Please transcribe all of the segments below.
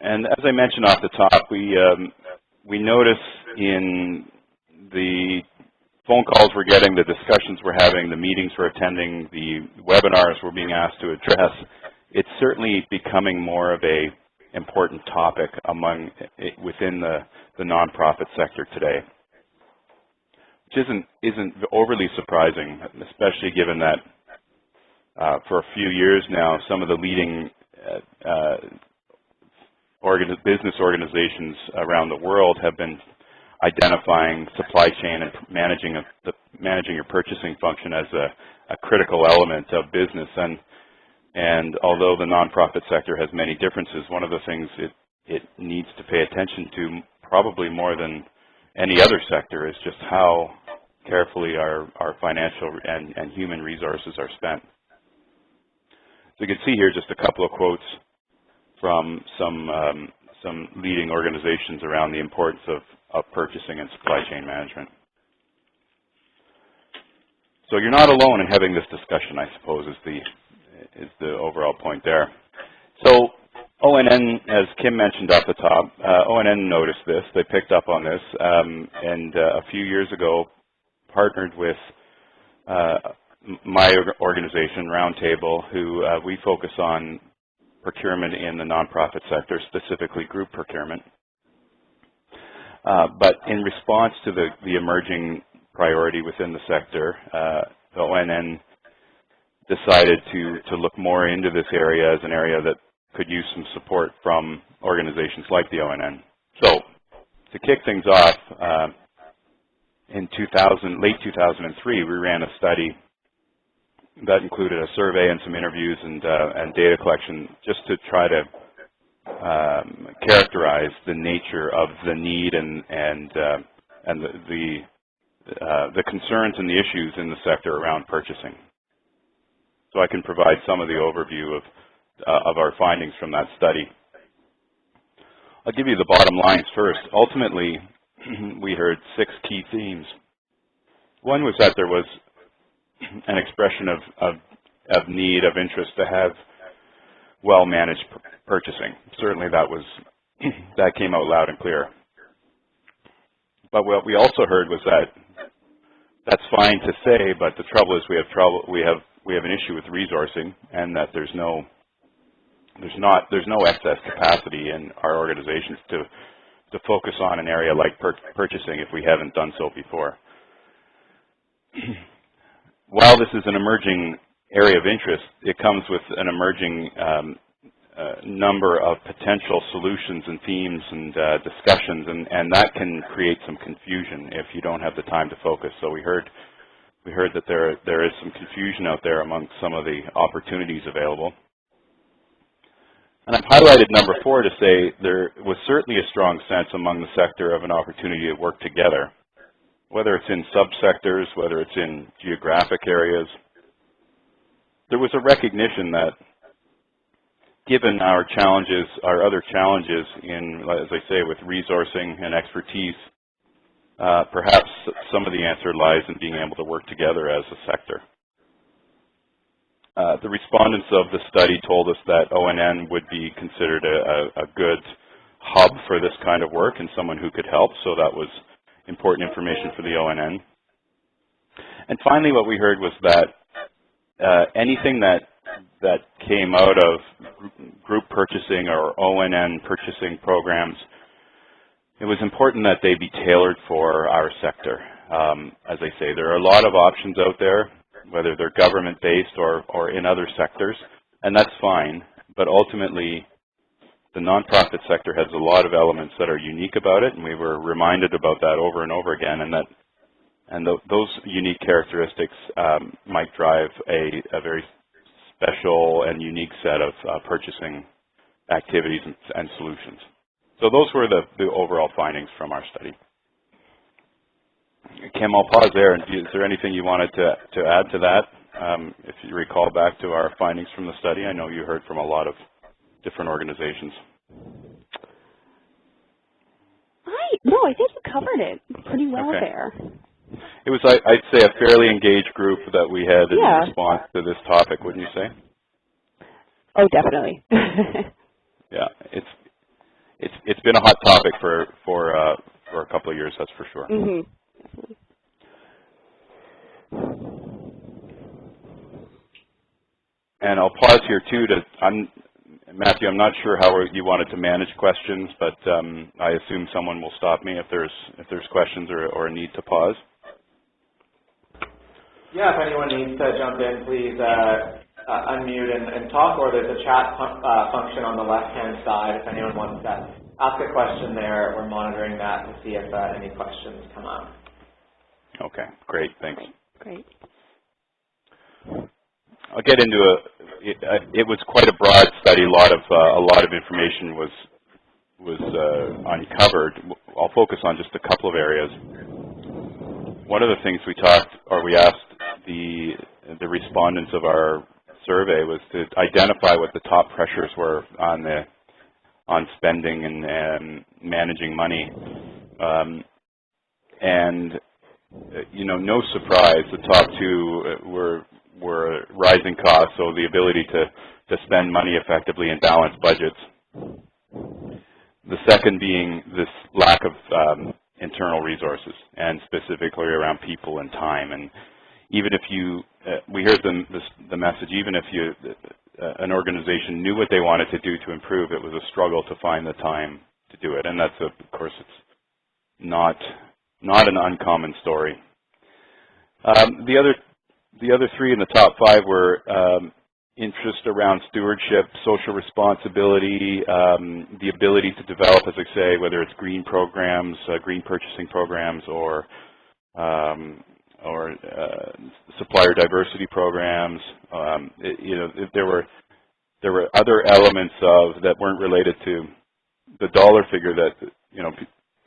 And as I mentioned off the top, we notice in the phone calls we're getting, the discussions we're having, the meetings we're attending, the webinars we're being asked to address, it's certainly becoming more of a important topic within the nonprofit sector today, which isn't overly surprising, especially given that for a few years now, some of the leading business organizations around the world have been identifying supply chain and managing your purchasing function as a critical element of business. And although the nonprofit sector has many differences, one of the things it needs to pay attention to, probably more than any other sector, is just how carefully our financial and human resources are spent. So you can see here just a couple of quotes from some leading organizations around the importance of purchasing and supply chain management. So you're not alone in having this discussion, I suppose, is the overall point there. So ONN, as Kim mentioned off the top, ONN noticed this. They picked up on this, and a few years ago partnered with my organization, Roundtable, who we focus on procurement in the nonprofit sector, specifically group procurement. But in response to the emerging priority within the sector, the ONN decided to look more into this area as an area that could use some support from organizations like the ONN. So to kick things off, in late 2003, we ran a study that included a survey and some interviews and data collection, just to try to characterize the nature of the need and the concerns and the issues in the sector around purchasing. So I can provide some of the overview of our findings from that study. I'll give you the bottom lines first. Ultimately, we heard 6 key themes. One was that there was an expression of need, of interest to have well-managed purchasing. Certainly that came out loud and clear. But what we also heard was that that's fine to say, but the trouble is we have an issue with resourcing, and that there's no excess capacity in our organizations to focus on an area like purchasing if we haven't done so before. While this is an emerging area of interest, it comes with an emerging number of potential solutions and themes and discussions, and that can create some confusion if you don't have the time to focus. So we heard that there is some confusion out there among some of the opportunities available. And I've highlighted number 4 to say there was certainly a strong sense among the sector of an opportunity to work together, whether it's in subsectors, whether it's in geographic areas. There was a recognition that given our other challenges in, as I say, with resourcing and expertise, perhaps some of the answer lies in being able to work together as a sector. The respondents of the study told us that ONN would be considered a good hub for this kind of work and someone who could help, so that was important information for the ONN. And finally, what we heard was that anything that came out of group purchasing or ONN purchasing programs, it was important that they be tailored for our sector. As I say, there are a lot of options out there, whether they're government-based or in other sectors, and that's fine. But ultimately, the nonprofit sector has a lot of elements that are unique about it, and we were reminded about that over and over again, and those unique characteristics might drive a very special and unique set of purchasing activities and solutions. So those were the overall findings from our study. Kim, I'll pause there. Is there anything you wanted to add to that? If you recall back to our findings from the study, I know you heard from a lot of different organizations. No, I think you covered it pretty well there. It was, I'd say, a fairly engaged group that we had in response to this topic, wouldn't you say? Oh, definitely. Yeah, it's been a hot topic for a couple of years, that's for sure. Mhm. And I'll pause here too. Matthew, I'm not sure how you wanted to manage questions, but I assume someone will stop me if there's questions or a need to pause. Yeah, if anyone needs to jump in, please unmute and talk, or there's a chat function on the left-hand side. If anyone wants to ask a question there, we're monitoring that to see if any questions come up. Okay, great, thanks. Great. I'll get into it was quite a broad study. A lot of information was uncovered. I'll focus on just a couple of areas. One of the things we asked the respondents of our survey was to identify what the top pressures were on spending and managing money. And no surprise, the top two were rising costs, so the ability to spend money effectively and balance budgets. The second being this lack of internal resources, and specifically around people and time. And even if we heard the message, even if an organization knew what they wanted to do to improve, it was a struggle to find the time to do it. And that's, of course, it's not an uncommon story. The other three in the top five were interest around stewardship, social responsibility, the ability to develop, as I say, whether it's green programs, green purchasing programs, or supplier diversity programs. There were other elements that weren't related to the dollar figure that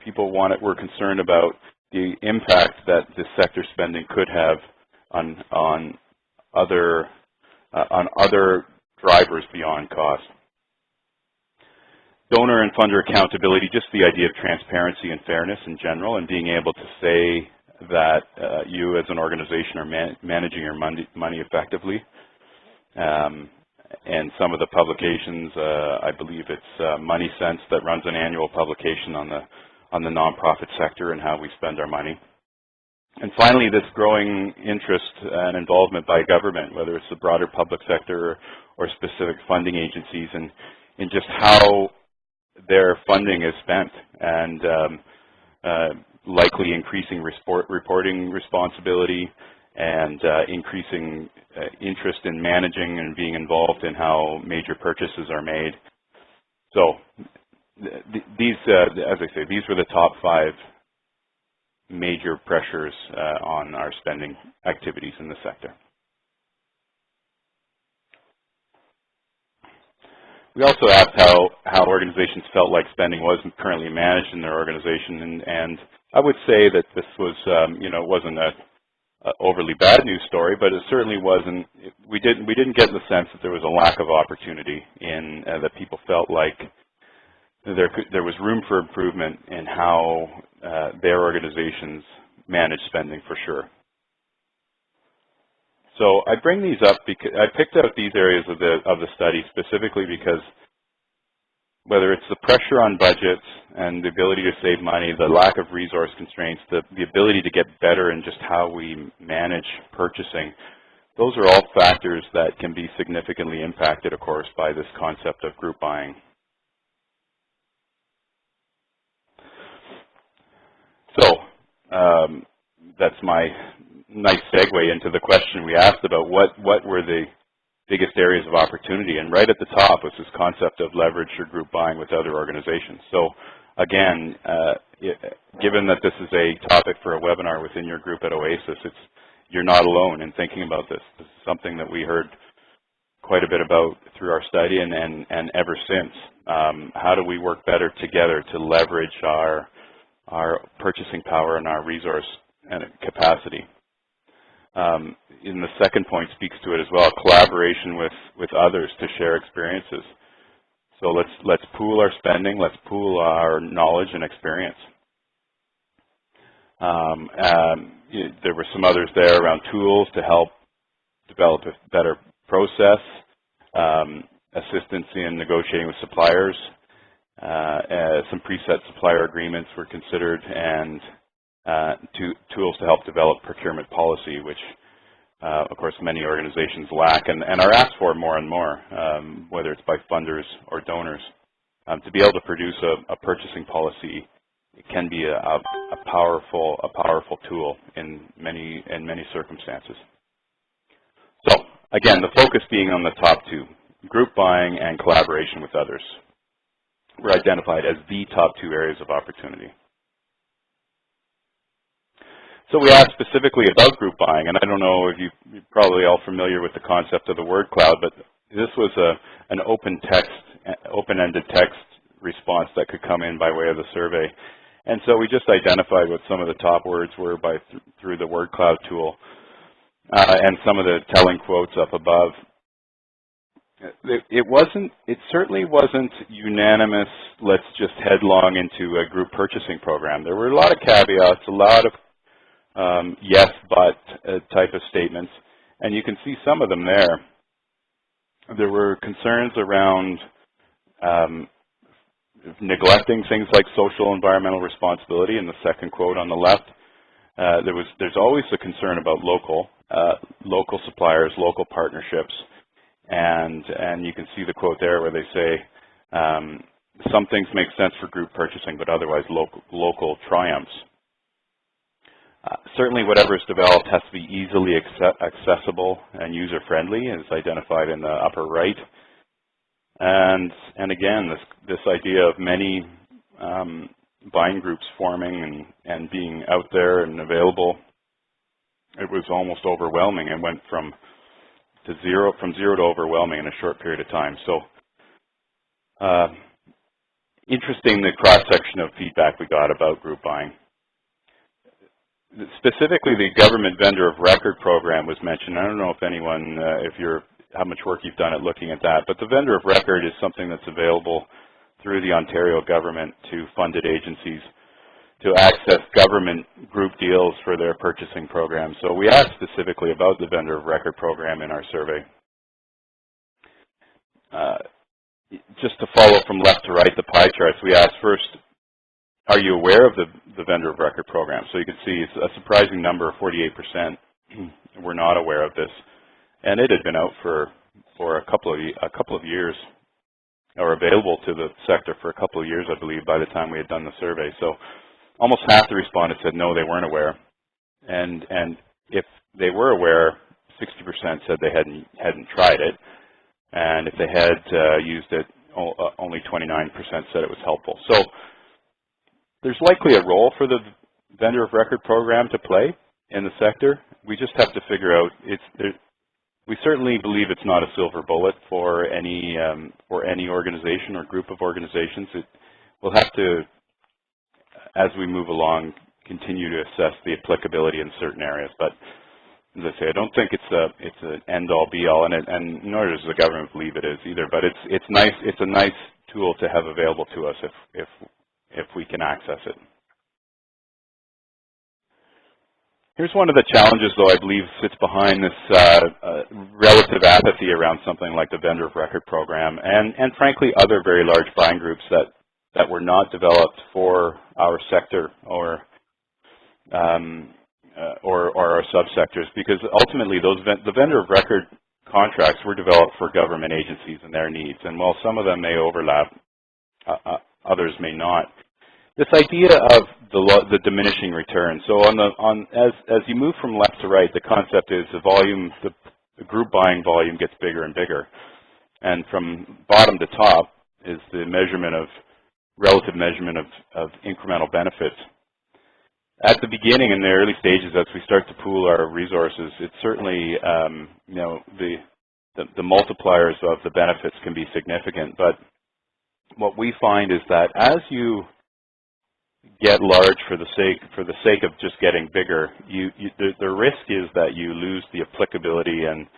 people were concerned about the impact that this sector spending could have on other drivers beyond cost. Donor and funder accountability, just the idea of transparency and fairness in general, and being able to say that you as an organization are managing your money effectively. And some of the publications, I believe it's Money Sense that runs an annual publication on the nonprofit sector and how we spend our money. And finally, this growing interest and involvement by government, whether it's the broader public sector or specific funding agencies, and in just how their funding is spent, and likely increasing reporting responsibility, and increasing interest in managing and being involved in how major purchases are made. So these, as I say, these were the top five major pressures on our spending activities in the sector. We also asked how organizations felt like spending wasn't currently managed in their organization, and I would say that this was, it wasn't a overly bad news story, but it certainly wasn't. We didn't get the sense that there was a lack of opportunity in that people felt like there was room for improvement in how their organizations manage spending, for sure. So I bring these up because I picked out these areas of the study specifically because whether it's the pressure on budgets and the ability to save money, the lack of resource constraints, the ability to get better in just how we manage purchasing, those are all factors that can be significantly impacted, of course, by this concept of group buying. So that's my nice segue into the question we asked about what were the biggest areas of opportunity. And right at the top was this concept of leverage or group buying with other organizations. So again, given that this is a topic for a webinar within your group at Oasis, you're not alone in thinking about this. This is something that we heard quite a bit about through our study and ever since. How do we work better together to leverage our purchasing power and our resource and capacity? In the second point speaks to it as well, collaboration with others to share experiences. So let's pool our spending, let's pool our knowledge and experience. There were some others there around tools to help develop a better process, assistance in negotiating with suppliers, some preset supplier agreements were considered, and tools to help develop procurement policy, which of course many organizations lack and are asked for more and more, whether it's by funders or donors. To be able to produce a purchasing policy, it can be a powerful tool in many circumstances. So again, the focus being on the top two, group buying and collaboration with others, were identified as the top two areas of opportunity. So we asked specifically about group buying, and I don't know if you're probably all familiar with the concept of the word cloud, but this was an open-ended text response that could come in by way of the survey. And so we just identified what some of the top words were through the word cloud tool, and some of the telling quotes up above. It certainly wasn't unanimous, let's just headlong into a group purchasing program. There were a lot of caveats, a lot of yes, but type of statements, and you can see some of them there. There were concerns around neglecting things like social environmental responsibility in the second quote on the left. There's always a concern about local suppliers, local partnerships, and you can see the quote there where they say some things make sense for group purchasing, but otherwise local triumphs. Certainly whatever is developed has to be easily accessible and user-friendly, as identified in the upper right. And again, this idea of many buying groups forming and being out there and available, it was almost overwhelming. It went from zero to overwhelming in a short period of time. So interesting, the cross-section of feedback we got about group buying. Specifically, the government vendor of record program was mentioned. I don't know if anyone, how much work you've done at looking at that, but the vendor of record is something that's available through the Ontario government to funded agencies to access government group deals for their purchasing programs. So we asked specifically about the vendor of record program in our survey. Just to follow from left to right, the pie charts, we asked first, are you aware of the vendor of record program? So you can see it's a surprising number, 48% were not aware of this. And it had been out for a couple of years, or available to the sector for a couple of years, I believe, by the time we had done the survey. So almost half the respondents said no, they weren't aware. And if they were aware, 60% said they hadn't tried it. And if they had used it, only 29% said it was helpful. So there's likely a role for the vendor of record program to play in the sector. We just have to figure out, we certainly believe it's not a silver bullet for any organization or group of organizations. We'll have to, as we move along, continue to assess the applicability in certain areas. But as I say, I don't think it's an end-all be-all, and nor does the government believe it is either. But it's nice. It's a nice tool to have available to us if we can access it. Here's one of the challenges, though, I believe sits behind this relative apathy around something like the vendor of record program, and frankly other very large buying groups that were not developed for our sector or our subsectors, because ultimately the vendor of record contracts were developed for government agencies and their needs, and while some of them may overlap, others may not. This idea of the diminishing return. So as you move from left to right, the concept is the group buying volume gets bigger and bigger, and from bottom to top is the relative measurement of incremental benefits. At the beginning, in the early stages, as we start to pool our resources, it's certainly the multipliers of the benefits can be significant. But what we find is that as you get large for the sake of just getting bigger, the risk is that you lose the applicability and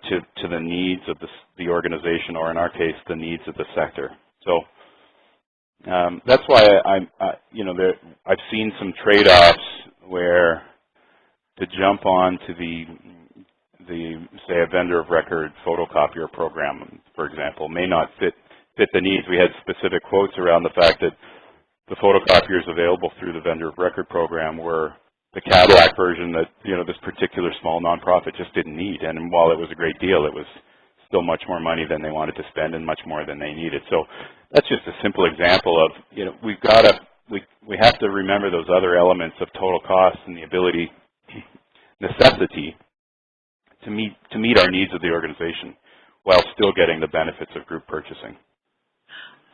to the needs of the organization, or in our case, the needs of the sector. So that's why I've seen some trade-offs where to jump on to the say a vendor of record photocopier program, for example, may not fit fit the needs. We had specific quotes around the fact that the photocopiers available through the vendor of record program were the Cadillac version that, you know, this particular small nonprofit just didn't need. And while it was a great deal, it was still much more money than they wanted to spend and much more than they needed. So that's just a simple example of, you know, we have to remember those other elements of total cost and the ability, necessity to meet our needs of the organization while still getting the benefits of group purchasing.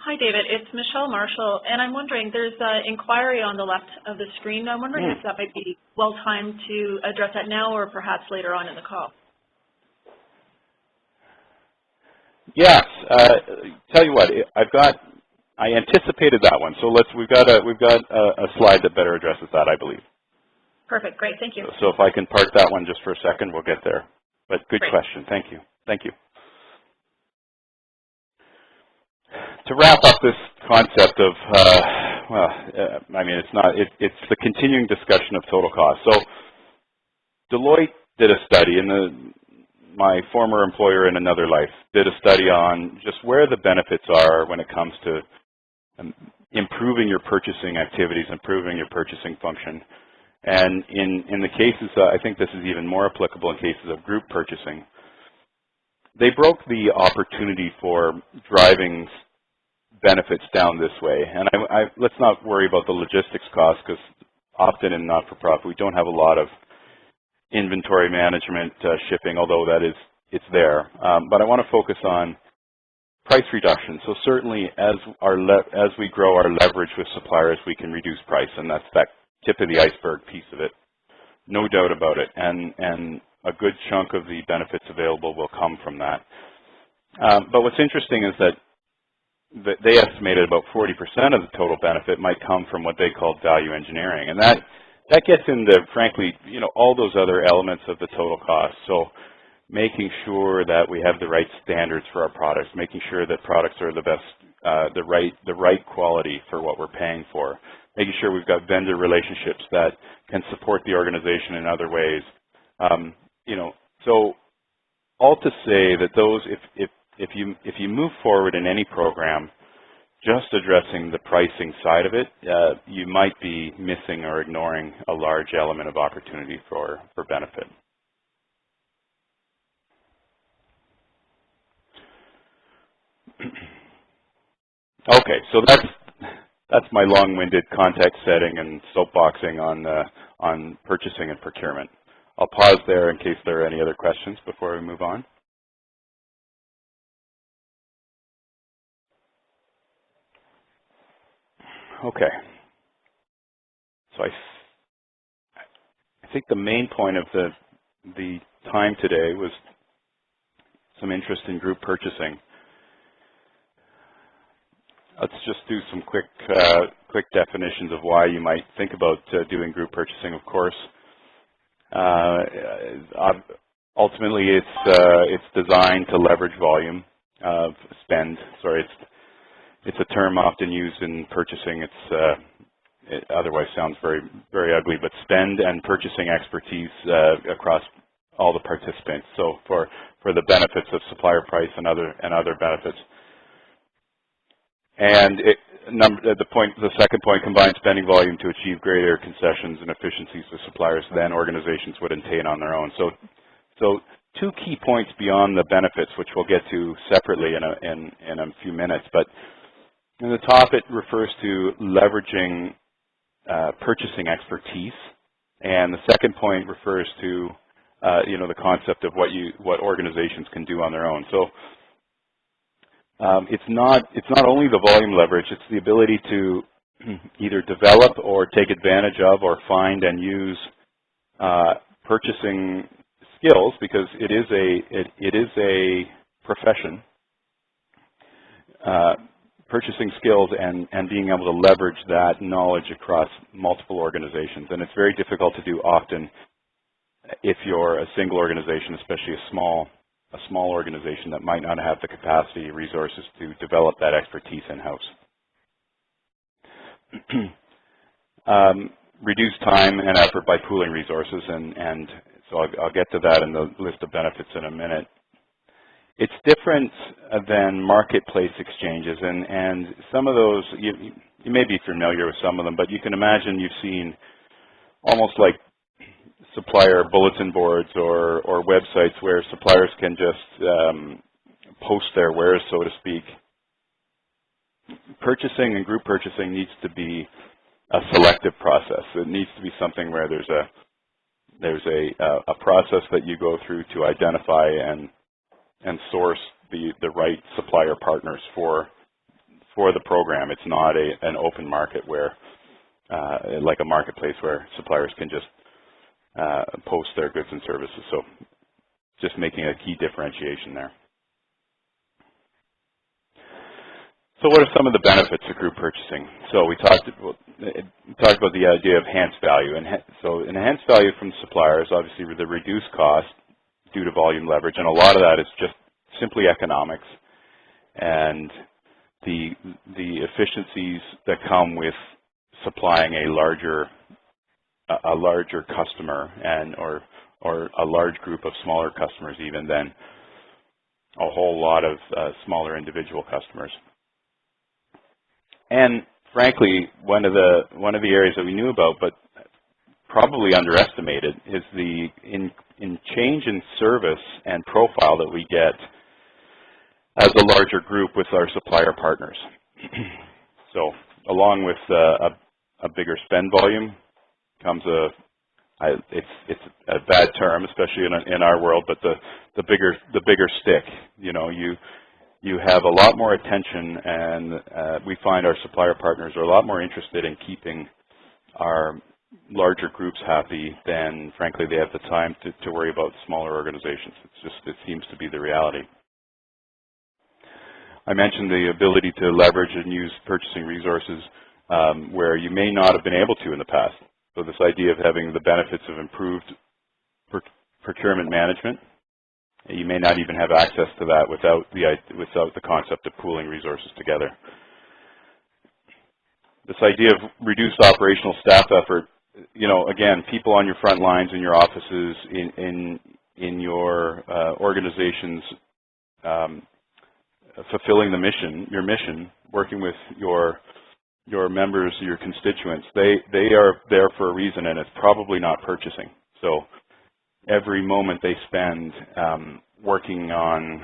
Hi, David. It's Michelle Marshall, and I'm wondering, there's an inquiry on the left of the screen. I'm wondering if that might be well-timed to address that now or perhaps later on in the call. Yes. Tell you what, I anticipated that one, so we've got a slide that better addresses that, I believe. Perfect. Great. Thank you. So if I can park that one just for a second, we'll get there. But good Great. question. Thank you. Thank you. To wrap up this concept of, I mean, it's the continuing discussion of total cost. So Deloitte did a study, and my former employer in another life did a study on just where the benefits are when it comes to improving your purchasing activities, improving your purchasing function. And in the cases, I think this is even more applicable in cases of group purchasing, they broke the opportunity for driving benefits down this way. And let's not worry about the logistics costs, because often in not-for-profit we don't have a lot of inventory management, shipping, although it's there. But I want to focus on price reduction. So certainly as we grow our leverage with suppliers, we can reduce price, and that's that tip of the iceberg piece of it. No doubt about it. And a good chunk of the benefits available will come from that. But what's interesting is that they estimated about 40% of the total benefit might come from what they called value engineering. And that gets into, frankly, you know, all those other elements of the total cost. So making sure that we have the right standards for our products, making sure that products are the best, the right quality for what we're paying for, making sure we've got vendor relationships that can support the organization in other ways. You know, so all to say that those, if you move forward in any program, just addressing the pricing side of it, you might be missing or ignoring a large element of opportunity for benefit. Okay, so that's my long-winded context setting and soapboxing on purchasing and procurement. I'll pause there in case there are any other questions before we move on. Okay. So I think the main point of the time today was some interest in group purchasing. Let's just do some quick definitions of why you might think about doing group purchasing. Of course, ultimately it's designed to leverage volume of spend. Sorry, it's a term often used in purchasing. It otherwise sounds very, very ugly, but spend and purchasing expertise across all the participants. So for the benefits of supplier price and other benefits. And the second point, combined spending volume to achieve greater concessions and efficiencies with suppliers than organizations would attain on their own. So two key points beyond the benefits, which we'll get to separately in a few minutes. But in the top, it refers to leveraging purchasing expertise, and the second point refers to the concept of what organizations can do on their own. So it's not only the volume leverage; it's the ability to either develop or take advantage of or find and use purchasing skills, because it is a profession. Purchasing skills and being able to leverage that knowledge across multiple organizations. And it's very difficult to do often if you're a single organization, especially a small organization that might not have the capacity, resources to develop that expertise in-house. Reduce time and effort by pooling resources, and so I'll get to that in the list of benefits in a minute. it's different than marketplace exchanges, and some of those, you may be familiar with some of them, but you can imagine you've seen almost like supplier bulletin boards or websites where suppliers can just post their wares, so to speak. Purchasing and group purchasing needs to be a selective process. It needs to be something where there's a process that you go through to identify and source the right supplier partners for the program. It's not an open market where like a marketplace where suppliers can just post their goods and services. So just making a key differentiation there. So what are some of the benefits of group purchasing? So we talked about the idea of enhanced value. So enhanced value from suppliers, obviously with the reduced cost due to volume leverage, and a lot of that is just simply economics and the efficiencies that come with supplying a larger customer or a large group of smaller customers even than a whole lot of smaller individual customers. And frankly, one of the areas that we knew about but probably underestimated is the change in service and profile that we get as a larger group with our supplier partners. So along with a bigger spend volume comes it's a bad term, especially in our world, but the bigger stick. You know, you have a lot more attention, and we find our supplier partners are a lot more interested in keeping our larger groups happy than, frankly, they have the time to worry about smaller organizations. It seems to be the reality. I mentioned the ability to leverage and use purchasing resources where you may not have been able to in the past. So this idea of having the benefits of improved procurement management, you may not even have access to that without the concept of pooling resources together. This idea of reduced operational staff effort, you know, again, people on your front lines in your offices, in your organizations, fulfilling your mission, working with your members, your constituents, they are there for a reason, and it's probably not purchasing. So every moment they spend working on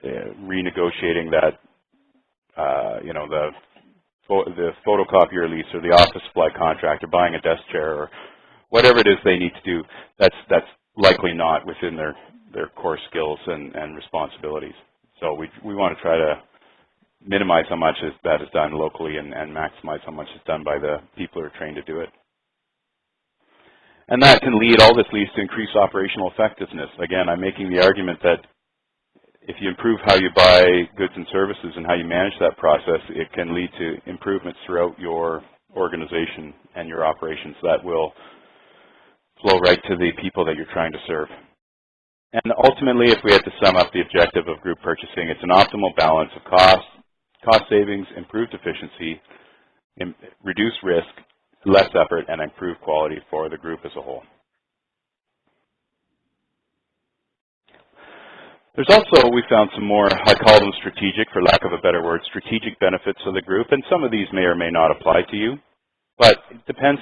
renegotiating that, you know, the photocopier lease or the office supply contract or buying a desk chair or whatever it is they need to do, that's likely not within their core skills and responsibilities. So we want to try to minimize how much that is done locally and maximize how much is done by the people who are trained to do it. And that can all this leads to increased operational effectiveness. Again, I'm making the argument that if you improve how you buy goods and services and how you manage that process, it can lead to improvements throughout your organization and your operations that will flow right to the people that you're trying to serve. And ultimately, if we had to sum up the objective of group purchasing, it's an optimal balance of cost savings, improved efficiency, reduced risk, less effort, and improved quality for the group as a whole. There's also, we found some more, I call them strategic, for lack of a better word, strategic benefits of the group, and some of these may or may not apply to you, but it depends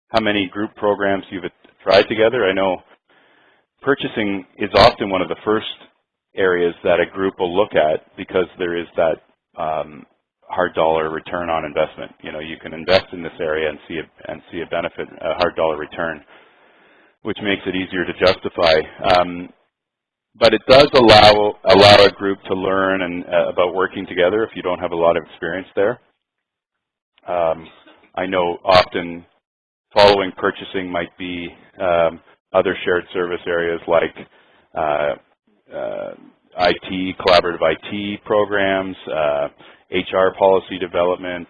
how many group programs you've tried together. I know purchasing is often one of the first areas that a group will look at because there is that hard dollar return on investment. You know, you can invest in this area and see a benefit, a hard dollar return, which makes it easier to justify. But it does allow a group to learn about working together if you don't have a lot of experience there. I know often following purchasing might be other shared service areas like IT, collaborative IT programs, HR policy development,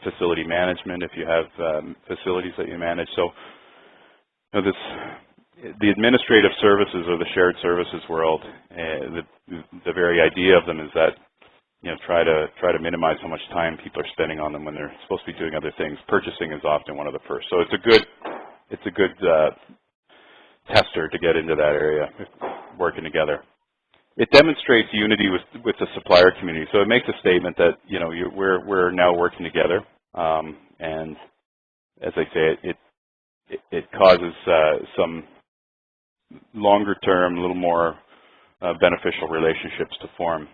facility management if you have facilities that you manage. So you know, the administrative services or the shared services world, the very idea of them is that, you know, try to minimize how much time people are spending on them when they're supposed to be doing other things. Purchasing is often one of the first. So it's a good tester to get into that area, working together. it demonstrates unity with the supplier community. So it makes a statement that we're now working together, and as I say, it causes some longer term, a little more beneficial relationships to form.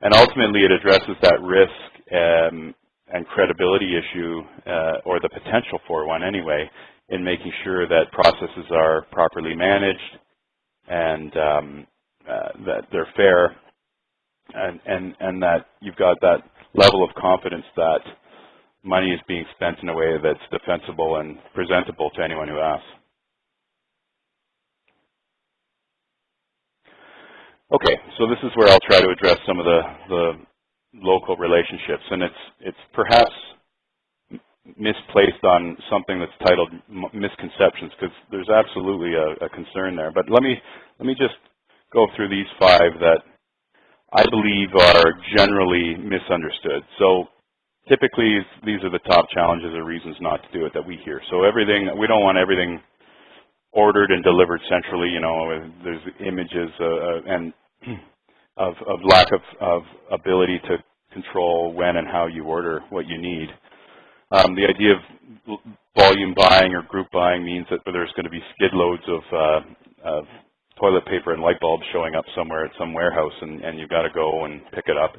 And ultimately it addresses that risk and credibility issue, or the potential for one anyway, in making sure that processes are properly managed and that they're fair, and that you've got that level of confidence that money is being spent in a way that's defensible and presentable to anyone who asks. Okay, so this is where I'll try to address some of the local relationships, and it's perhaps misplaced on something that's titled misconceptions, because there's absolutely a concern there. But let me just go through these 5 that I believe are generally misunderstood. So typically these are the top challenges or reasons not to do it that we hear. So we don't want everything ordered and delivered centrally. There's images and of lack of ability to control when and how you order what you need. The idea of volume buying or group buying means that there's going to be skid loads of toilet paper and light bulbs showing up somewhere at some warehouse, and you've got to go and pick it up.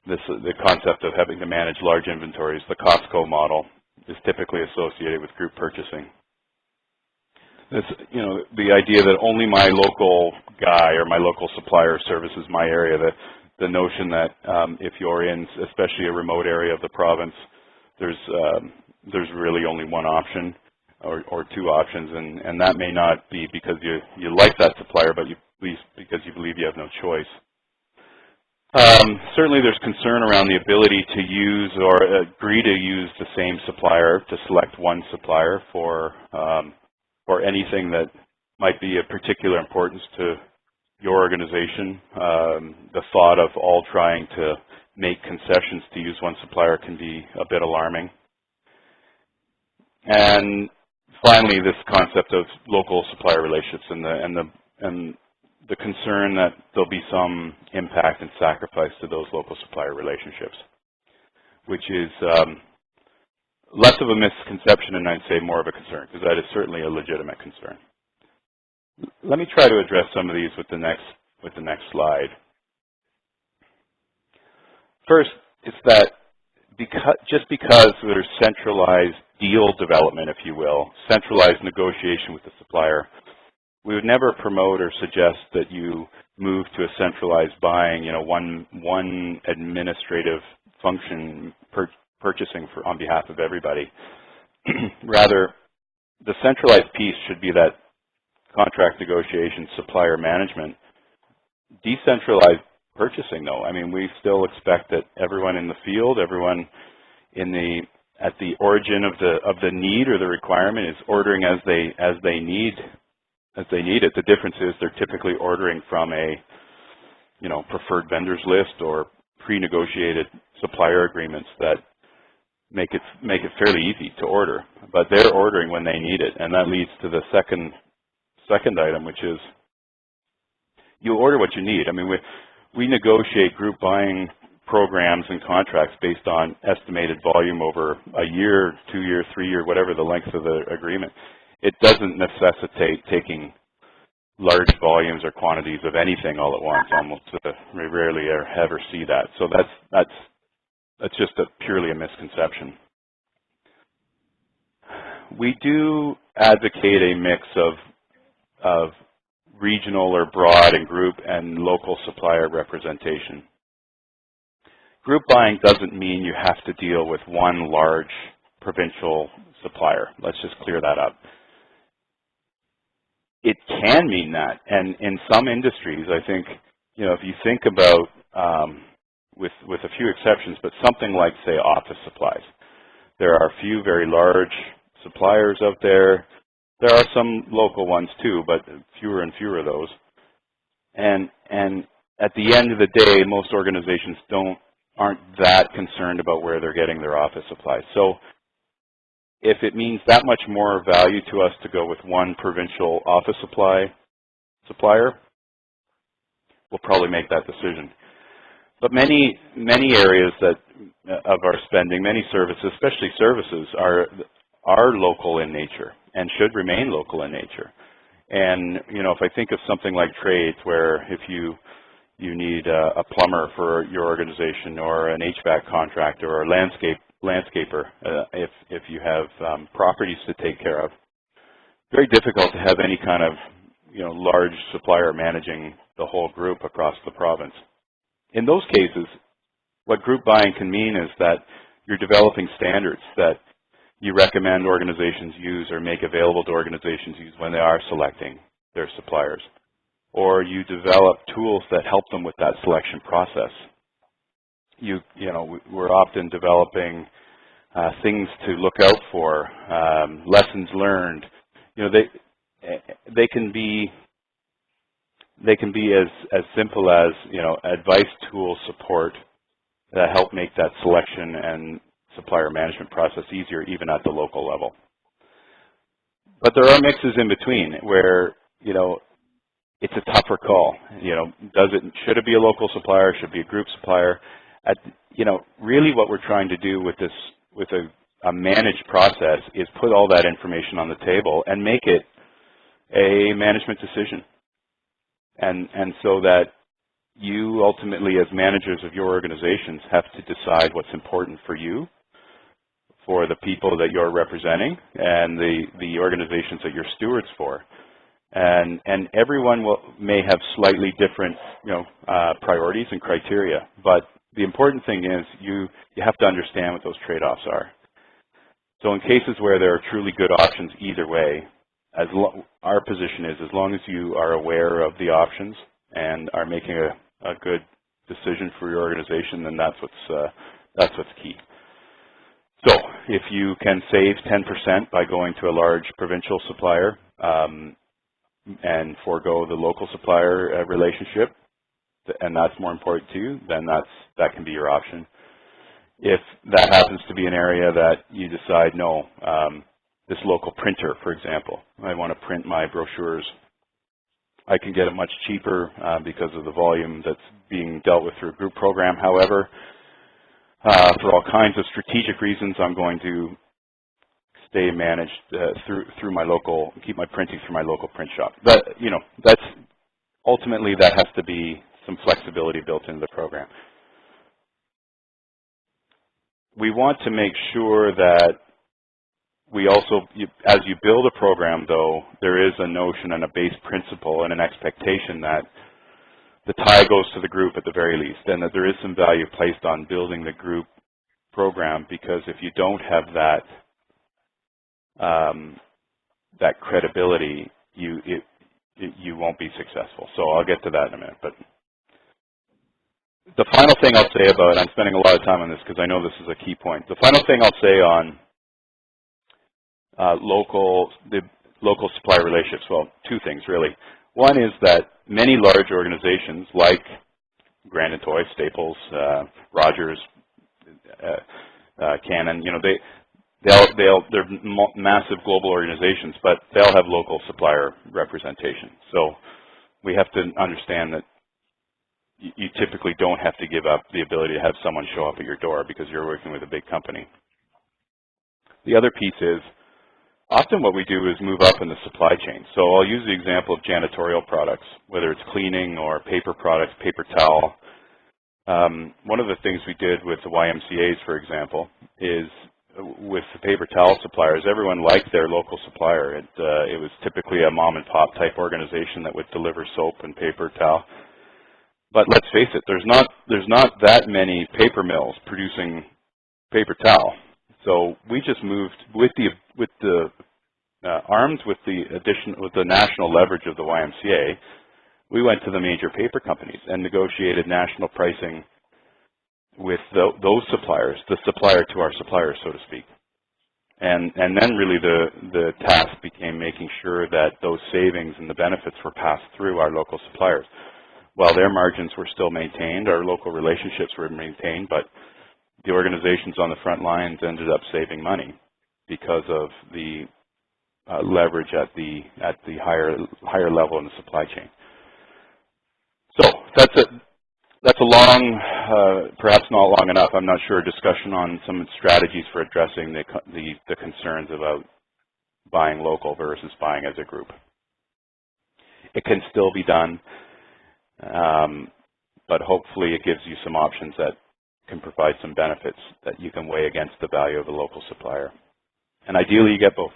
The concept of having to manage large inventories, the Costco model, is typically associated with group purchasing. The idea that only my local guy or my local supplier services my area, the notion that if you're in especially a remote area of the province, there's really only one option or 2 options, and that may not be because you like that supplier, but because you believe you have no choice. Certainly there's concern around the ability to use or agree to use the same supplier, to select one supplier for anything that might be of particular importance to your organization. The thought of all trying to make concessions to use one supplier can be a bit alarming. And finally, this concept of local supplier relationships and the concern that there'll be some impact and sacrifice to those local supplier relationships, which is less of a misconception and I'd say more of a concern, because that is certainly a legitimate concern. Let me try to address some of these with the next slide. First, it's that just because there's centralized deal development, if you will, centralized negotiation with the supplier, we would never promote or suggest that you move to a centralized buying, one administrative function purchasing on behalf of everybody. Rather, the centralized piece should be that contract negotiation, supplier management. Decentralized purchasing, though, we still expect that everyone in the field, everyone at the origin of the need or the requirement is ordering as they need it. The difference is they're typically ordering from a preferred vendors list or pre-negotiated supplier agreements that make it fairly easy to order, but they're ordering when they need it, and that leads to the second item, which is you order what you need. We negotiate group buying programs and contracts based on estimated volume over a year, 2 year, 3 year, whatever the length of the agreement. It doesn't necessitate taking large volumes or quantities of anything all at once. Almost we rarely ever see that. So that's just purely a misconception. We do advocate a mix of regional or broad and group and local supplier representation. Group buying doesn't mean you have to deal with one large provincial supplier. Let's just clear that up. It can mean that, and in some industries, I think, if you think about, with a few exceptions, but something like, say, office supplies, there are a few very large suppliers out there. There are some local ones too, but fewer and fewer of those. And at the end of the day, most organizations aren't that concerned about where they're getting their office supplies. So if it means that much more value to us to go with one provincial office supplier, will probably make that decision. But many areas of our spending, many services, especially services, are local in nature and should remain local in nature. And if I think of something like trades, where if you need a plumber for your organization, or an HVAC contractor, or a landscaper, if you have properties to take care of, very difficult to have any kind of large supplier managing the whole group across the province. In those cases, what group buying can mean is that you're developing standards that you recommend organizations use or make available to organizations use when they are selecting their suppliers. Or you develop tools that help them with that selection process. We're often developing things to look out for, lessons learned. They can be as simple as advice tool support that help make that selection and supplier management process easier, even at the local level. But there are mixes in between where it's a tougher call. Should it be a local supplier? Should it be a group supplier? Really, what we're trying to do with this, with a managed process, is put all that information on the table and make it a management decision. And so that you ultimately, as managers of your organizations, have to decide what's important for you, for the people that you're representing, and the organizations that you're stewards for. And everyone may have slightly different priorities and criteria, but the important thing is you have to understand what those trade-offs are. So in cases where there are truly good options either way, our position is, as long as you are aware of the options and are making a good decision for your organization, then that's what's key. So if you can save 10% by going to a large provincial supplier and forego the local supplier relationship, and that's more important to you, then that can be your option. If that happens to be an area that you decide, no, this local printer, for example, I want to print my brochures, I can get it much cheaper because of the volume that's being dealt with through a group program. However, for all kinds of strategic reasons, I'm going to stay managed through my local, keep my printing through my local print shop. That's ultimately, that has to be some flexibility built into the program. We want to make sure that we also, as you build a program, though, there is a notion and a base principle and an expectation that the tie goes to the group at the very least, and that there is some value placed on building the group program, because if you don't have that credibility, you won't be successful. So I'll get to that in a minute. But the final thing I'll say about, I'm spending a lot of time on this because I know this is a key point. The final thing I'll say on the local supplier relationships, well, two things really. One is that many large organizations like Grand & Toy, Staples, Rogers, Canon, they're massive global organizations, but they'll have local supplier representation. So we have to understand that you typically don't have to give up the ability to have someone show up at your door because you're working with a big company. The other piece is, often what we do is move up in the supply chain. So I'll use the example of janitorial products, whether it's cleaning or paper products, paper towel. One of the things we did with the YMCA's, for example, is with the paper towel suppliers, everyone liked their local supplier. It was typically a mom and pop type organization that would deliver soap and paper towel. But let's face it, there's not that many paper mills producing paper towel. So we just moved armed with the national leverage of the YMCA. We went to the major paper companies and negotiated national pricing with those suppliers, the supplier to our suppliers, so to speak. And then really the task became making sure that those savings and the benefits were passed through our local suppliers. While their margins were still maintained, our local relationships were maintained, but the organizations on the front lines ended up saving money because of the leverage at the higher level in the supply chain. So that's a long, perhaps not long enough, I'm not sure, discussion on some strategies for addressing the concerns about buying local versus buying as a group. It can still be done, but hopefully it gives you some options that can provide some benefits that you can weigh against the value of a local supplier. And ideally you get both.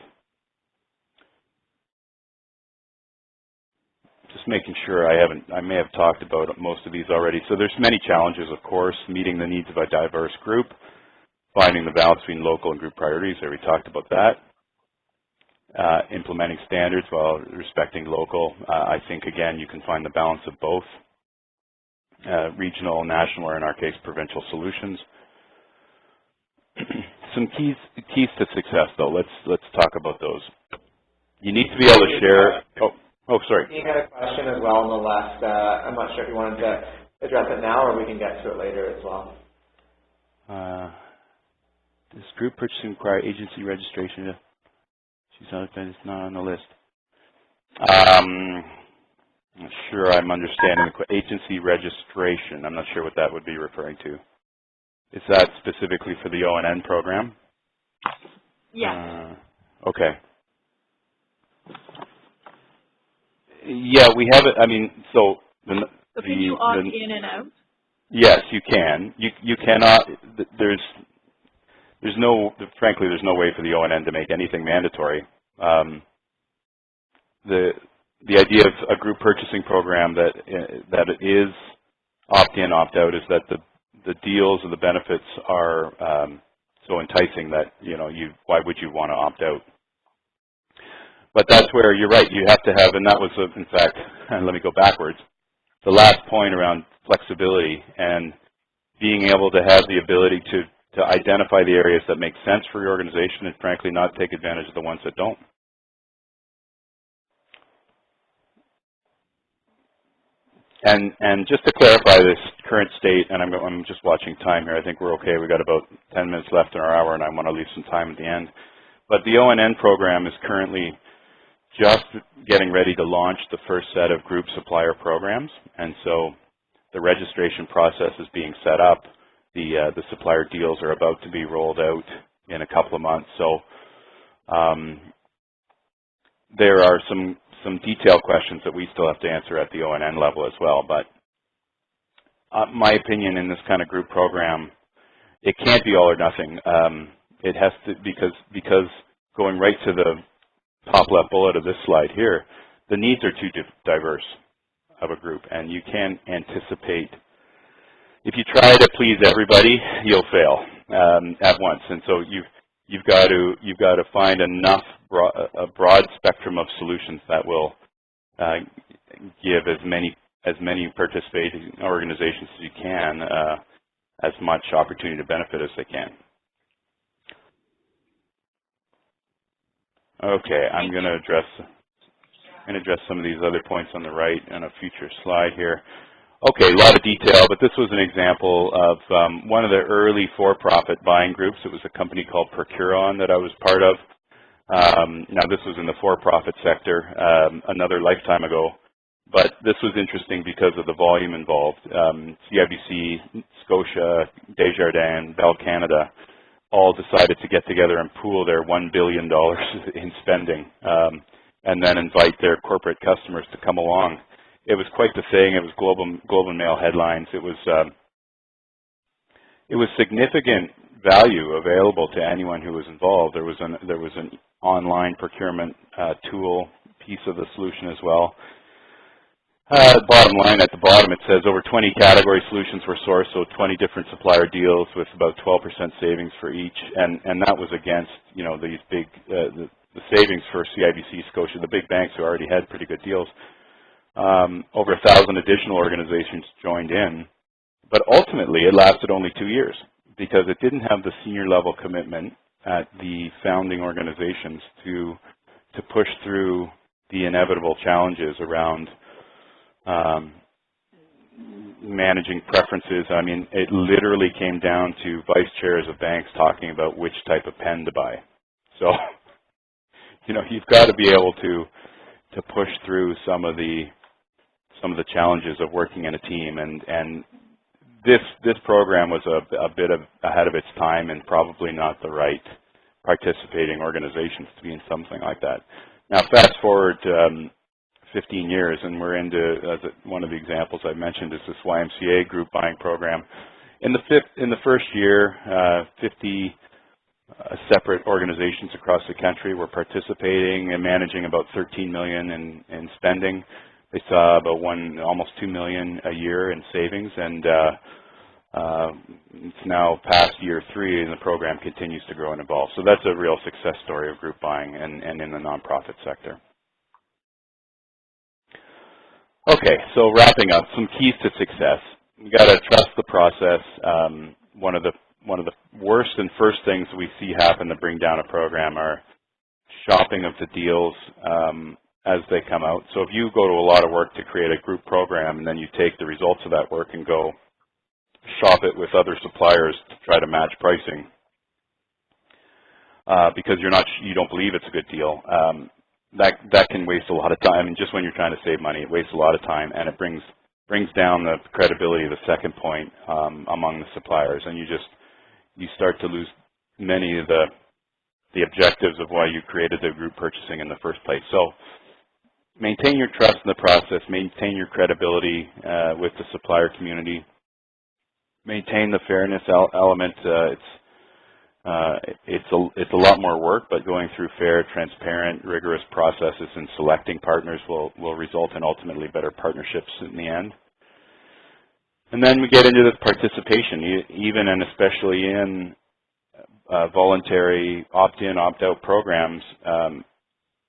Just making sure I may have talked about most of these already. So there's many challenges, of course, meeting the needs of a diverse group, finding the balance between local and group priorities. I already talked about that. Implementing standards while respecting local. I think, again, you can find the balance of both. Regional, national, or in our case, provincial solutions. Some keys to success, though. Let's talk about those. You need to be able to share. Oh, sorry. You had a question as well on the left. I'm not sure if you wanted to address it now, or we can get to it later as well. Does group purchasing require agency registration? She's not on the list. I'm not sure I'm understanding the agency registration. I'm not sure what that would be referring to. Is that specifically for the O&N program? Yes. Okay. Yeah, we have it. I mean, so can you opt in and out? Yes, you can. You cannot. Frankly, there's no way for the O&N to make anything mandatory. The idea of a group purchasing program that is opt-in, opt-out is that the deals and the benefits are so enticing that why would you want to opt out? But that's where you're right. You have to have, and that was in fact. Let me go backwards. The last point around flexibility and being able to have the ability to identify the areas that make sense for your organization and frankly not take advantage of the ones that don't. And just to clarify this current state, and I'm just watching time here. I think we're okay. We've got about 10 minutes left in our hour, and I want to leave some time at the end. But the O&N program is currently just getting ready to launch the first set of group supplier programs, and so the registration process is being set up. The supplier deals are about to be rolled out in a couple of months. So there are some detailed questions that we still have to answer at the O&N level as well. But my opinion in this kind of group program, it can't be all or nothing. It has to, because going right to the top left bullet of this slide here, the needs are too diverse of a group, and you can't anticipate. If you try to please everybody, you'll fail at once. And so you've got to find a broad spectrum of solutions that will give as many participating organizations as you can as much opportunity to benefit as they can. Okay, I'm going to address some of these other points on the right in a future slide here. Okay, a lot of detail, but this was an example of one of the early for-profit buying groups. It was a company called Procuron that I was part of. Now, this was in the for-profit sector another lifetime ago, but this was interesting because of the volume involved. CIBC, Scotia, Desjardins, Bell Canada all decided to get together and pool their $1 billion in spending and then invite their corporate customers to come along. It was quite the thing. It was Globe and Mail headlines. It was significant value available to anyone who was involved. There was an online procurement tool piece of the solution as well. Bottom line at the bottom, it says over 20 category solutions were sourced, so 20 different supplier deals with about 12% savings for each, and that was against these big the savings for CIBC, Scotia, the big banks who already had pretty good deals. Over 1,000 additional organizations joined in, but ultimately it lasted only 2 years because it didn't have the senior level commitment at the founding organizations to push through the inevitable challenges around managing preferences. I mean, it literally came down to vice chairs of banks talking about which type of pen to buy. So, you've got to be able to push through some of the some of the challenges of working in a team, and this program was a bit ahead of its time and probably not the right participating organizations to be in something like that. Now fast forward 15 years and we're into, one of the examples I mentioned is this YMCA group buying program. In the first year, 50 separate organizations across the country were participating and managing about $13 million in spending. They saw about almost $2 million a year in savings, and it's now past year 3 and the program continues to grow and evolve. So that's a real success story of group buying and in the nonprofit sector. Okay, so wrapping up, some keys to success. You got to trust the process. One of the worst and first things we see happen to bring down a program are shopping of the deals as they come out. So if you go to a lot of work to create a group program and then you take the results of that work and go shop it with other suppliers to try to match pricing because you don't believe it's a good deal, that can waste a lot of time. And just when you're trying to save money, it wastes a lot of time, and it brings down the credibility of the second point among the suppliers, and you start to lose many of the objectives of why you created the group purchasing in the first place. So maintain your trust in the process, maintain your credibility with the supplier community, maintain the fairness element. It's a lot more work, but going through fair, transparent, rigorous processes and selecting partners will result in ultimately better partnerships in the end. And then we get into this participation, even and especially in voluntary opt-in, opt-out programs.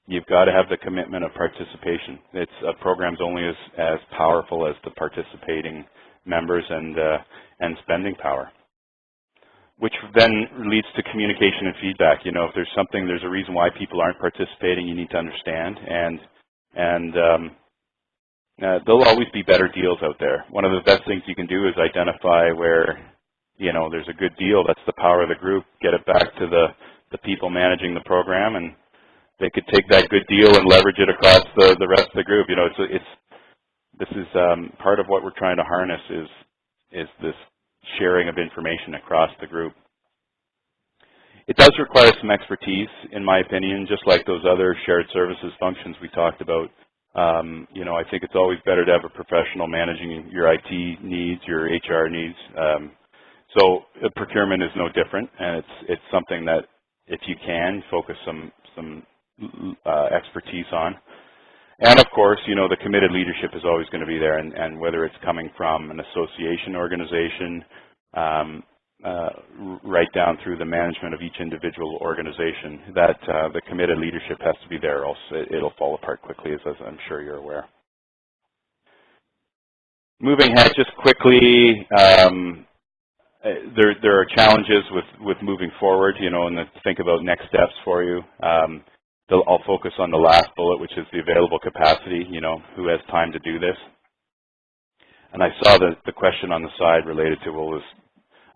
You've got to have the commitment of participation. It's a program's only as powerful as the participating members and spending power, which then leads to communication and feedback. You know, if there's a reason why people aren't participating, you need to understand, and there'll always be better deals out there. One of the best things you can do is identify where, you know, there's a good deal. That's the power of the group. Get it back to the people managing the program, and they could take that good deal and leverage it across the rest of the group. You know, this is part of what we're trying to harness is this sharing of information across the group. It does require some expertise, in my opinion, just like those other shared services functions we talked about. You know, I think it's always better to have a professional managing your IT needs, your HR needs. So procurement is no different, and it's something that, if you can, focus some expertise on. And of course, you know, the committed leadership is always going to be there, and whether it's coming from an association organization, right down through the management of each individual organization, that the committed leadership has to be there, or else it'll fall apart quickly, as I'm sure you're aware. Moving ahead just quickly, there are challenges with moving forward, you know, and think about next steps for you. I'll focus on the last bullet, which is the available capacity. You know, who has time to do this? And I saw the question on the side related to, well,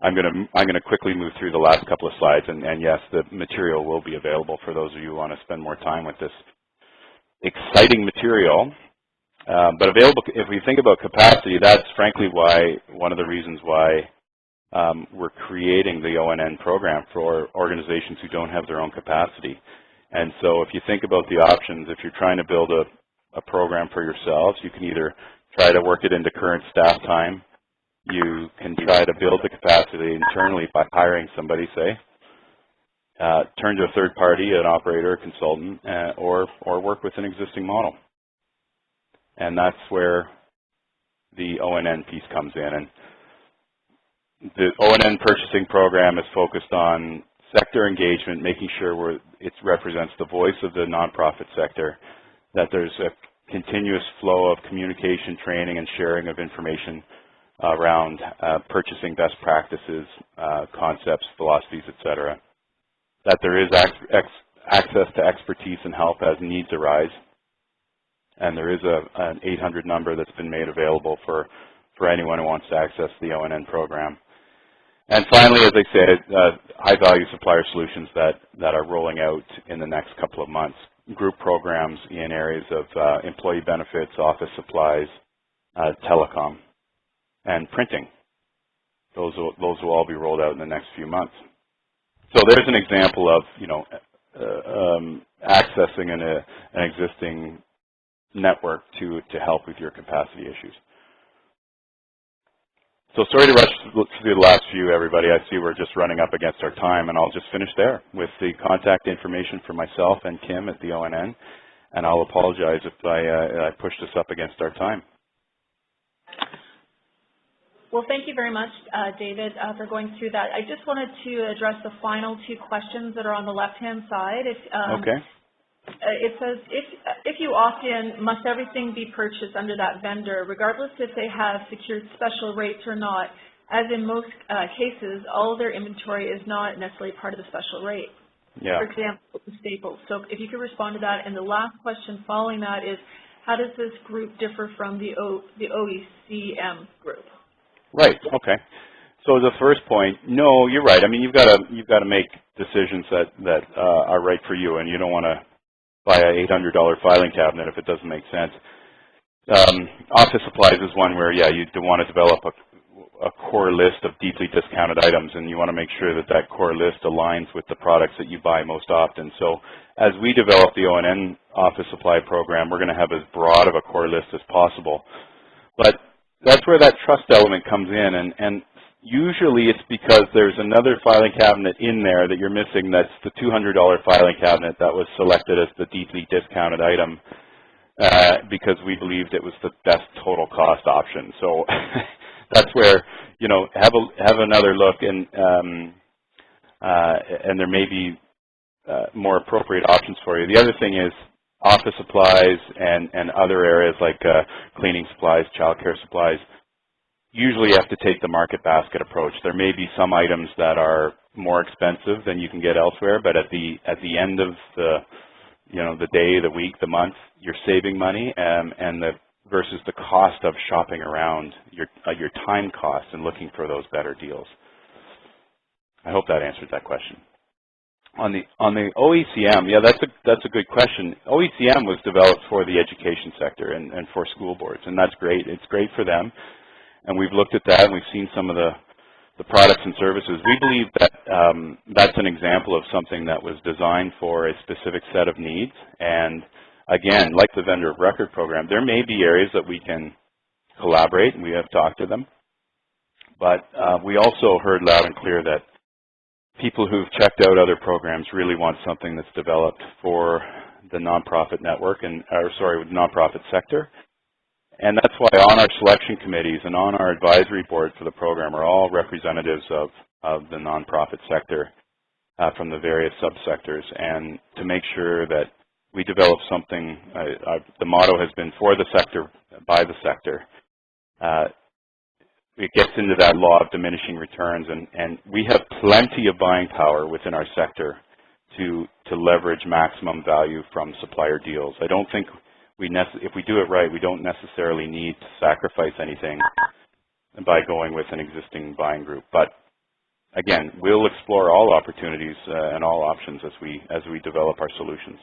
I'm going to quickly move through the last couple of slides, and yes, the material will be available for those of you who want to spend more time with this exciting material. But available, if we think about capacity, that's frankly one of the reasons why we're creating the ONN program for organizations who don't have their own capacity. And so if you think about the options, if you're trying to build a program for yourselves, you can either try to work it into current staff time. You can try to build the capacity internally by hiring somebody, say, turn to a third party, an operator, a consultant, or work with an existing model. And that's where the ONN piece comes in. And the ONN purchasing program is focused on sector engagement, making sure it represents the voice of the nonprofit sector, that there's a continuous flow of communication, training, and sharing of information around purchasing best practices, concepts, philosophies, etc. That there is access to expertise and help as needs arise. And there is an 800 number that's been made available for anyone who wants to access the ONN program. And finally, as I said, high-value supplier solutions that are rolling out in the next couple of months. Group programs in areas of employee benefits, office supplies, telecom, and printing. Those will all be rolled out in the next few months. So there's an example of, accessing an existing network to help with your capacity issues. So sorry to rush through the last few, everybody. I see we're just running up against our time, and I'll just finish there with the contact information for myself and Kim at the ONN, and I'll apologize if I pushed us up against our time. Well, thank you very much, David, for going through that. I just wanted to address the final two questions that are on the left-hand side. Okay. It says, if you opt in, must everything be purchased under that vendor, regardless if they have secured special rates or not, as in most cases, all of their inventory is not necessarily part of the special rate. Yeah. For example, the staples. So if you could respond to that. And the last question following that is, how does this group differ from the OECM group? Right. Okay. So the first point, no, you're right. I mean, you've got to make decisions that are right for you, and you don't want to buy a $800 filing cabinet if it doesn't make sense. Office supplies is one where, yeah, you want to develop a core list of deeply discounted items, and you want to make sure that that core list aligns with the products that you buy most often. So as we develop the ONN office supply program, we're going to have as broad of a core list as possible. But that's where that trust element comes in, and usually it's because there's another filing cabinet in there that you're missing. That's the $200 filing cabinet that was selected as the deeply discounted item because we believed it was the best total cost option. So that's where, have another look, and there may be more appropriate options for you. The other thing is office supplies and other areas like cleaning supplies, childcare supplies. Usually you have to take the market basket approach. There may be some items that are more expensive than you can get elsewhere, but at the end of the day, the week, the month, you're saving money, versus the cost of shopping around, your time cost and looking for those better deals. I hope that answered that question. On the OECM, yeah, that's a good question. OECM was developed for the education sector and for school boards, and that's great. It's great for them. And we've looked at that, and we've seen some of the products and services. We believe that that's an example of something that was designed for a specific set of needs. And again, like the vendor of record program, there may be areas that we can collaborate, and we have talked to them. But we also heard loud and clear that people who've checked out other programs really want something that's developed for the nonprofit network nonprofit sector. And that's why on our selection committees and on our advisory board for the program are all representatives of the nonprofit sector from the various subsectors, and to make sure that we develop something, the motto has been for the sector, by the sector. It gets into that law of diminishing returns, and we have plenty of buying power within our sector to leverage maximum value from supplier deals. I don't think if we do it right, we don't necessarily need to sacrifice anything by going with an existing buying group. But again, we'll explore all opportunities and all options as we develop our solutions.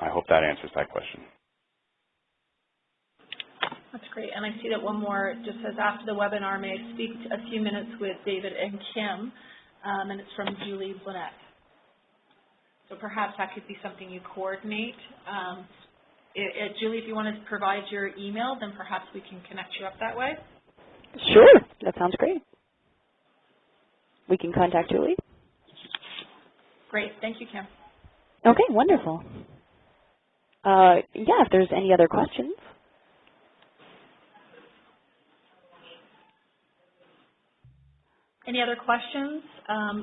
I hope that answers that question. That's great. And I see that one more just says, after the webinar, may I speak a few minutes with David and Kim? And it's from Julie Lynette. So perhaps that could be something you coordinate. Julie, if you want to provide your email, then perhaps we can connect you up that way. Sure. That sounds great. We can contact Julie. Great. Thank you, Kim. Okay, wonderful. Yeah, if there's any other questions. Any other questions,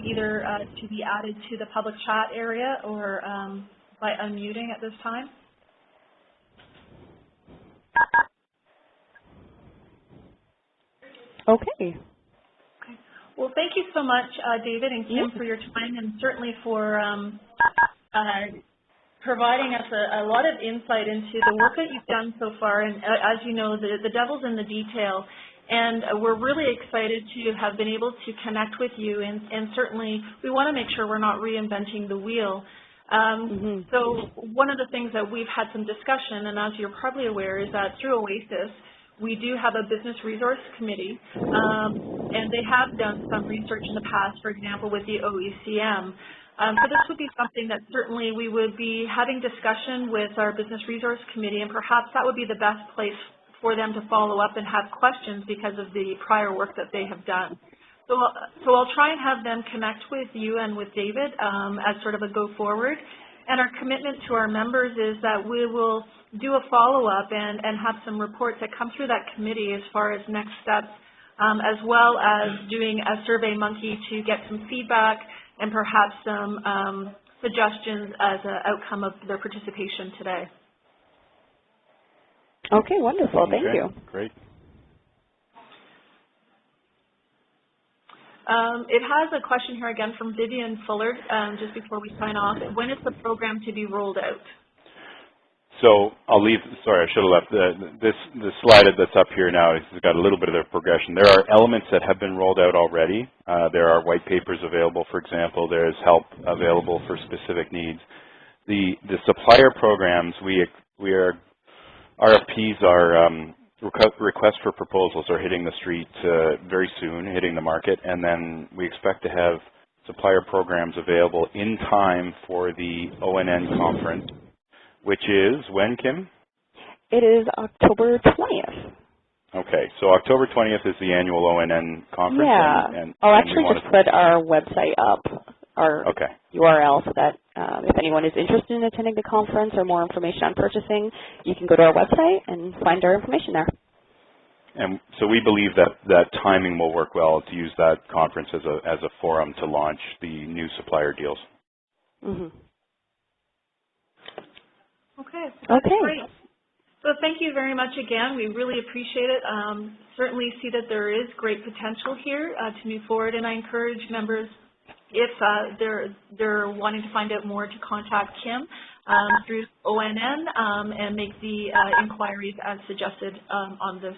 either to be added to the public chat area or by unmuting at this time? Okay. Well, thank you so much, David and Kim, for your time, and certainly for providing us a lot of insight into the work that you've done so far. And as you know, the devil's in the detail. And we're really excited to have been able to connect with you, and certainly we want to make sure we're not reinventing the wheel. So one of the things that we've had some discussion, and as you're probably aware, is that through Oasis, we do have a business resource committee, and they have done some research in the past, for example, with the OECM. So this would be something that certainly we would be having discussion with our business resource committee, and perhaps that would be the best place for them to follow up and have questions because of the prior work that they have done. So I'll try and have them connect with you and with David as sort of a go forward. And our commitment to our members is that we will do a follow-up and have some reports that come through that committee as far as next steps, as well as doing a Survey Monkey to get some feedback and perhaps some suggestions as an outcome of their participation today. Okay, wonderful. Thank you. Great. It has a question here again from Vivian Fullard, just before we sign off. When is the program to be rolled out? So I'll leave, sorry, I should have left. The slide that's up here now has got a little bit of the progression. There are elements that have been rolled out already. There are white papers available, for example. There is help available for specific needs. The supplier programs, RFPs are, requests for proposals are hitting the street very soon, hitting the market, and then we expect to have supplier programs available in time for the ONN conference, which is when, Kim? It is October 20th. Okay, so October 20th is the annual ONN conference. Yeah, I'll actually just put our website up, our URL, so that if anyone is interested in attending the conference or more information on purchasing, you can go to our website and find our information there. And so we believe that timing will work well to use that conference as a forum to launch the new supplier deals. Okay, that's great. So thank you very much again. We really appreciate it. Certainly see that there is great potential here to move forward, and I encourage members, if they're wanting to find out more, to contact Kim through ONN and make the inquiries as suggested on this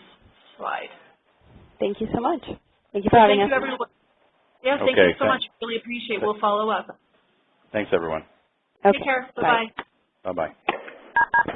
slide. Thank you so much. Thank you for having us. Thank you, everyone. Yeah, thank you so much. Really appreciate it. We'll follow up. Thanks, everyone. Okay. Take care. Bye-bye. Bye-bye.